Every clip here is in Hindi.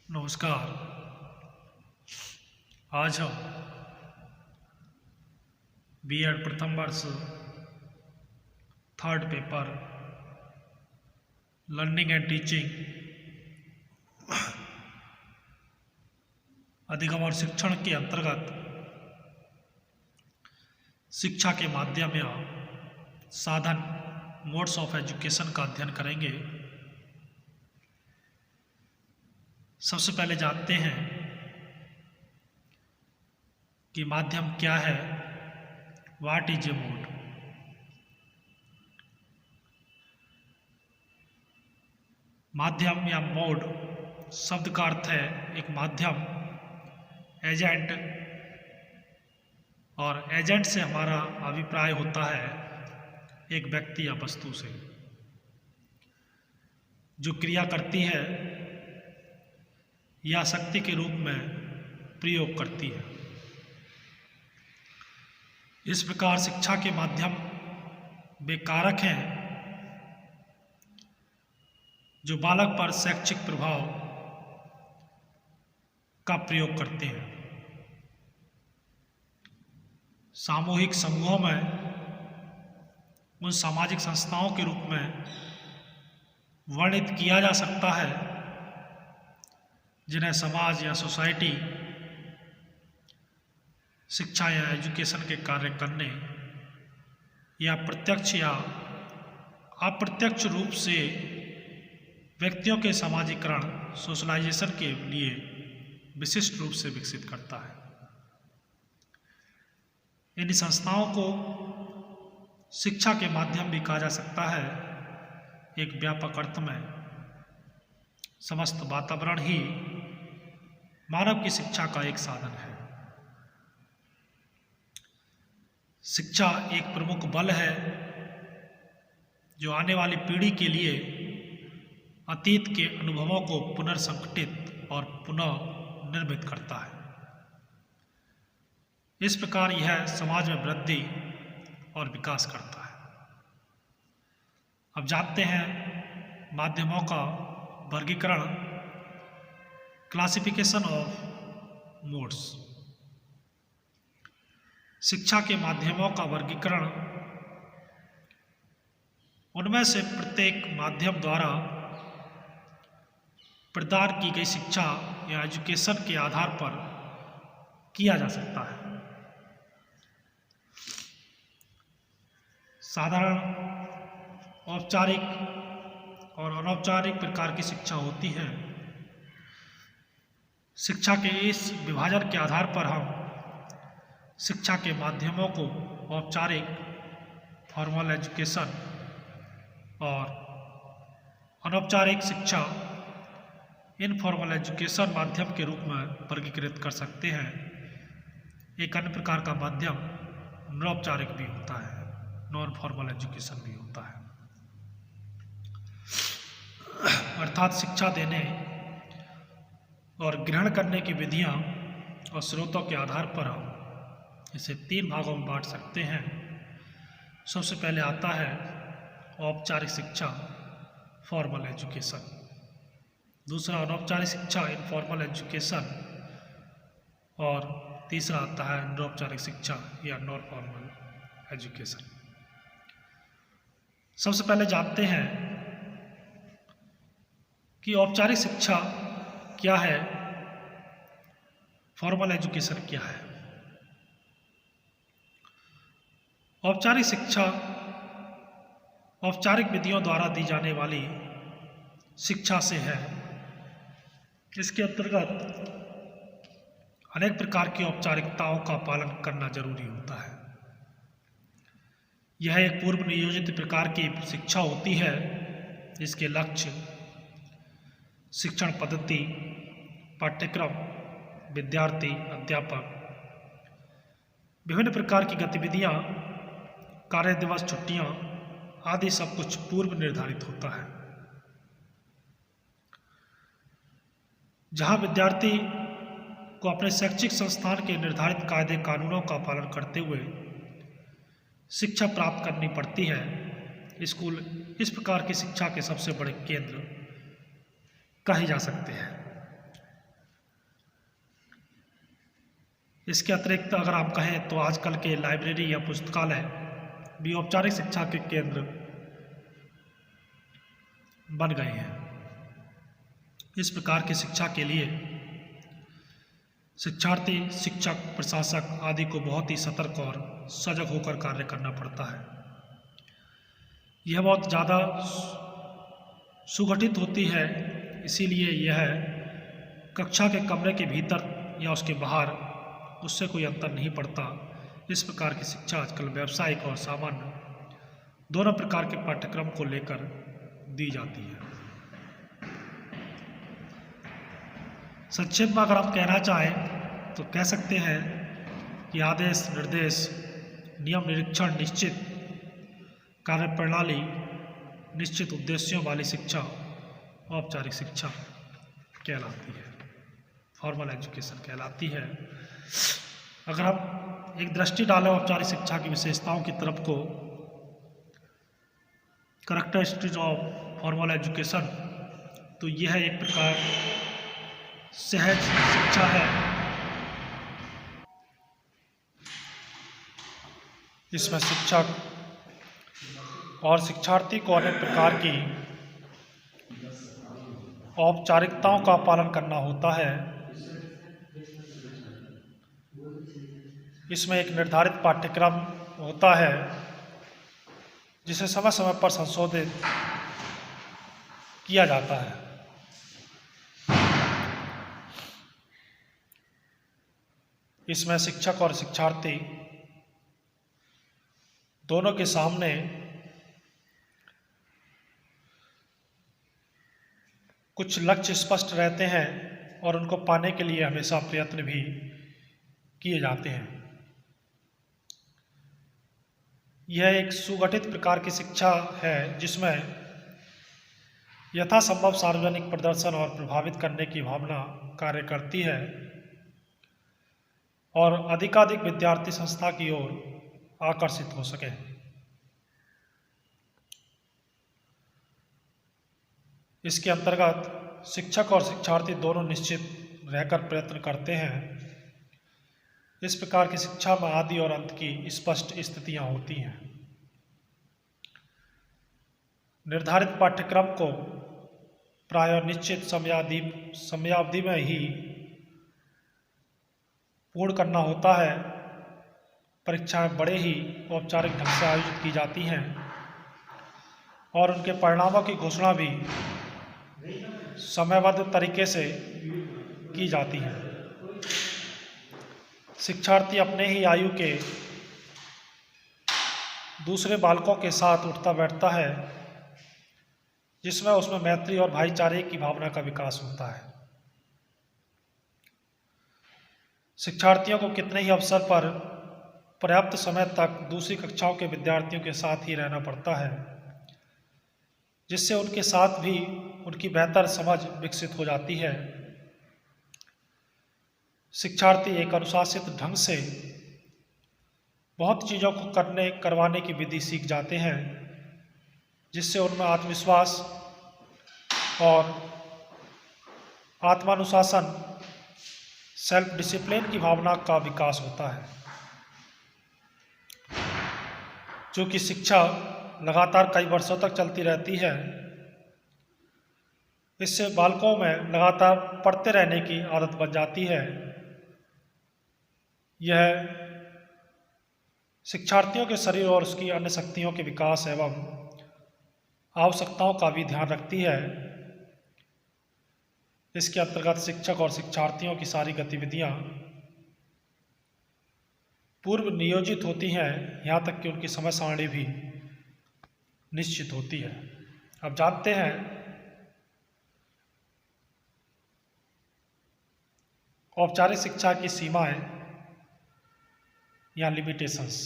नमस्कार। आज हम बीएड प्रथम वर्ष third paper learning and teaching अधिगम और शिक्षण के अंतर्गत शिक्षा के माध्यम या साधन मोड्स ऑफ एजुकेशन का अध्ययन करेंगे। सबसे पहले जानते हैं कि माध्यम क्या है। What is a mode? माध्यम या मोड शब्द का अर्थ है एक माध्यम, एजेंट, और एजेंट से हमारा अभिप्राय होता है एक व्यक्ति या वस्तु से जो क्रिया करती है या शक्ति के रूप में प्रयोग करती है। इस प्रकार शिक्षा के माध्यम वे कारक हैं जो बालक पर शैक्षिक प्रभाव का प्रयोग करते हैं। सामूहिक समूहों में उन सामाजिक संस्थाओं के रूप में वर्णित किया जा सकता है जिन्हें समाज या सोसाइटी शिक्षा या एजुकेशन के कार्य करने या प्रत्यक्ष या अप्रत्यक्ष रूप से व्यक्तियों के समाजीकरण सोशलाइजेशन के लिए विशिष्ट रूप से विकसित करता है। इन संस्थाओं को शिक्षा के माध्यम भी कहा जा सकता है। एक व्यापक अर्थ में समस्त वातावरण ही मानव की शिक्षा का एक साधन है। शिक्षा एक प्रमुख बल है जो आने वाली पीढ़ी के लिए अतीत के अनुभवों को पुनर्संगठित और पुनः निर्मित करता है। इस प्रकार यह समाज में वृद्धि और विकास करता है। अब जानते हैं माध्यमों का वर्गीकरण, क्लासिफिकेशन ऑफ मोड्स। शिक्षा के माध्यमों का वर्गीकरण उनमें से प्रत्येक माध्यम द्वारा प्रदान की गई शिक्षा या एजुकेशन के आधार पर किया जा सकता है। साधारण, औपचारिक और अनौपचारिक प्रकार की शिक्षा होती है। शिक्षा के इस विभाजन के आधार पर हम शिक्षा के माध्यमों को औपचारिक फॉर्मल एजुकेशन और अनौपचारिक शिक्षा इनफॉर्मल एजुकेशन माध्यम के रूप में वर्गीकृत कर सकते हैं। एक अन्य प्रकार का माध्यम अनौपचारिक भी होता है, नॉन फॉर्मल एजुकेशन भी होता है। अर्थात शिक्षा देने और ग्रहण करने की विधियां और स्रोतों के आधार पर हम इसे 3 भागों में बांट सकते हैं। सबसे पहले आता है औपचारिक शिक्षा, फॉर्मल एजुकेशन। दूसरा अनौपचारिक शिक्षा, इनफॉर्मल एजुकेशन। और तीसरा आता है अनौपचारिक शिक्षा या नॉन फॉर्मल एजुकेशन। सबसे पहले जानते हैं कि औपचारिक शिक्षा क्या है, फॉर्मल एजुकेशन क्या है। औपचारिक शिक्षा औपचारिक विधियों द्वारा दी जाने वाली शिक्षा से है। इसके अंतर्गत अनेक प्रकार की औपचारिकताओं का पालन करना जरूरी होता है। यह एक पूर्व नियोजित प्रकार की शिक्षा होती है जिसके लक्ष्य शिक्षण पद्धति, पाठ्यक्रम, विद्यार्थी, अध्यापक, विभिन्न प्रकार की गतिविधियां, कार्य दिवस, छुट्टियां आदि सब कुछ पूर्व निर्धारित होता है। जहां विद्यार्थी को अपने शैक्षिक संस्थान के निर्धारित कायदे कानूनों का पालन करते हुए शिक्षा प्राप्त करनी पड़ती है। स्कूल इस प्रकार की शिक्षा के सबसे बड़े केंद्र कहे जा सकते हैं। इसके अतिरिक्त अगर आप कहें तो आजकल के लाइब्रेरी या पुस्तकालय भी औपचारिक शिक्षा के केंद्र बन गए हैं। इस प्रकार की शिक्षा के लिए शिक्षार्थी, शिक्षक, प्रशासक आदि को बहुत ही सतर्क और सजग होकर कार्य करना पड़ता है। यह बहुत ज़्यादा सुगठित होती है, इसीलिए यह कक्षा के कमरे के भीतर या उसके बाहर उससे कोई अंतर नहीं पड़ता। इस प्रकार की शिक्षा आजकल व्यावसायिक और सामान्य दोनों प्रकार के पाठ्यक्रम को लेकर दी जाती है। संक्षेप में अगर आप कहना चाहें तो कह सकते हैं कि आदेश, निर्देश, नियम, निरीक्षण, निश्चित कार्यप्रणाली, निश्चित उद्देश्यों वाली शिक्षा औपचारिक शिक्षा कहलाती है, फॉर्मल एजुकेशन कहलाती है। अगर हम एक दृष्टि डालें औपचारिक शिक्षा की विशेषताओं की तरफ को, कैरेक्टरिस्टिक्स ऑफ फॉर्मल एजुकेशन, तो यह एक प्रकार सहज शिक्षा है। इसमें शिक्षक और शिक्षार्थी को अनेक प्रकार की औपचारिकताओं का पालन करना होता है। इसमें एक निर्धारित पाठ्यक्रम होता है जिसे समय समय पर संशोधित किया जाता है। इसमें शिक्षक और शिक्षार्थी दोनों के सामने कुछ लक्ष्य स्पष्ट रहते हैं और उनको पाने के लिए हमेशा प्रयत्न भी किए जाते हैं। यह एक सुगठित प्रकार की शिक्षा है जिसमें यथासंभव सार्वजनिक प्रदर्शन और प्रभावित करने की भावना कार्य करती है और अधिकाधिक विद्यार्थी संस्था की ओर आकर्षित हो सके। इसके अंतर्गत शिक्षक और शिक्षार्थी दोनों निश्चित रहकर प्रयत्न करते हैं। इस प्रकार की शिक्षा में आदि और अंत की स्पष्ट स्थितियां होती हैं। निर्धारित पाठ्यक्रम को प्रायः निश्चित समयावधि में ही पूर्ण करना होता है। परीक्षाएं बड़े ही औपचारिक ढंग से आयोजित की जाती हैं और उनके परिणामों की घोषणा भी समयबद्ध तरीके से की जाती है। शिक्षार्थी अपने ही आयु के दूसरे बालकों के साथ उठता बैठता है जिसमें उसमें मैत्री और भाईचारे की भावना का विकास होता है। शिक्षार्थियों को कितने ही अवसर पर पर्याप्त समय तक दूसरी कक्षाओं के विद्यार्थियों के साथ ही रहना पड़ता है, जिससे उनके साथ भी उनकी बेहतर समझ विकसित हो जाती है। शिक्षार्थी एक अनुशासित ढंग से बहुत चीज़ों को करवाने की विधि सीख जाते हैं, जिससे उनमें आत्मविश्वास और आत्मानुशासन, सेल्फ डिसिप्लिन की भावना का विकास होता है। चूँकि शिक्षा लगातार कई वर्षों तक चलती रहती है, इससे बालकों में लगातार पढ़ते रहने की आदत बन जाती है। यह शिक्षार्थियों के शरीर और उसकी अन्य शक्तियों के विकास एवं आवश्यकताओं का भी ध्यान रखती है। इसके अंतर्गत शिक्षक और शिक्षार्थियों की सारी गतिविधियां पूर्व नियोजित होती हैं, यहाँ तक कि उनकी समय सारणी भी निश्चित होती है। अब जानते हैं औपचारिक शिक्षा की सीमाएं या लिमिटेशंस।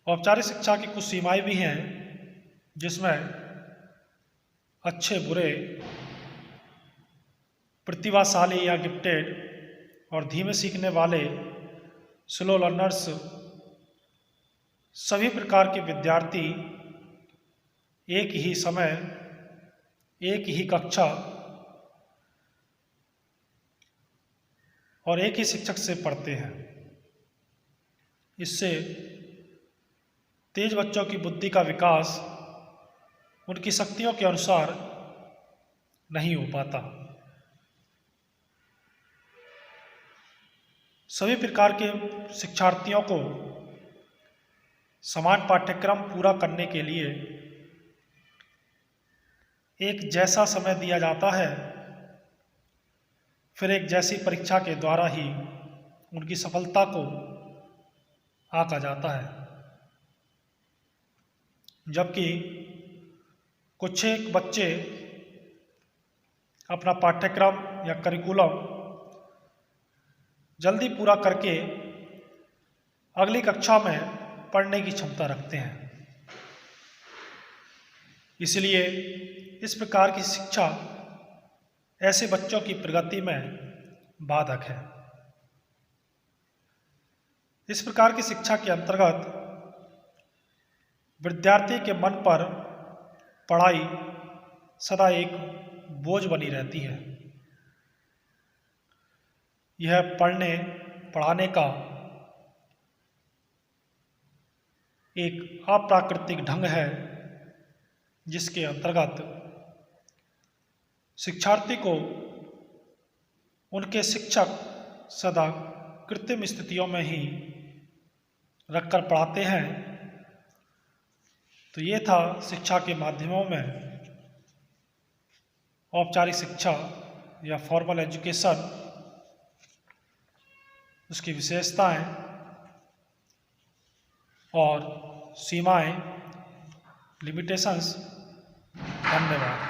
औपचारिक शिक्षा की कुछ सीमाएं भी हैं जिसमें अच्छे बुरे, प्रतिभाशाली या गिफ्टेड और धीमे सीखने वाले स्लो लर्नर्स, सभी प्रकार के विद्यार्थी एक ही समय एक ही कक्षा और एक ही शिक्षक से पढ़ते हैं। इससे तेज बच्चों की बुद्धि का विकास उनकी शक्तियों के अनुसार नहीं हो पाता। सभी प्रकार के शिक्षार्थियों को समान पाठ्यक्रम पूरा करने के लिए एक जैसा समय दिया जाता है, फिर एक जैसी परीक्षा के द्वारा ही उनकी सफलता को आंका जाता है। जबकि कुछ एक बच्चे अपना पाठ्यक्रम या करिकुलम जल्दी पूरा करके अगली कक्षा में पढ़ने की क्षमता रखते हैं। इसलिए इस प्रकार की शिक्षा ऐसे बच्चों की प्रगति में बाधक है। इस प्रकार की शिक्षा के अंतर्गत विद्यार्थी के मन पर पढ़ाई सदा एक बोझ बनी रहती है। यह पढ़ने पढ़ाने का एक अप्राकृतिक ढंग है, जिसके अंतर्गत शिक्षार्थी को उनके शिक्षक सदा कृत्रिम स्थितियों में ही रखकर पढ़ाते हैं। तो ये था शिक्षा के माध्यमों में औपचारिक शिक्षा या फॉर्मल एजुकेशन, उसकी विशेषताएं और सीमाएं, लिमिटेशंस। धन्यवाद।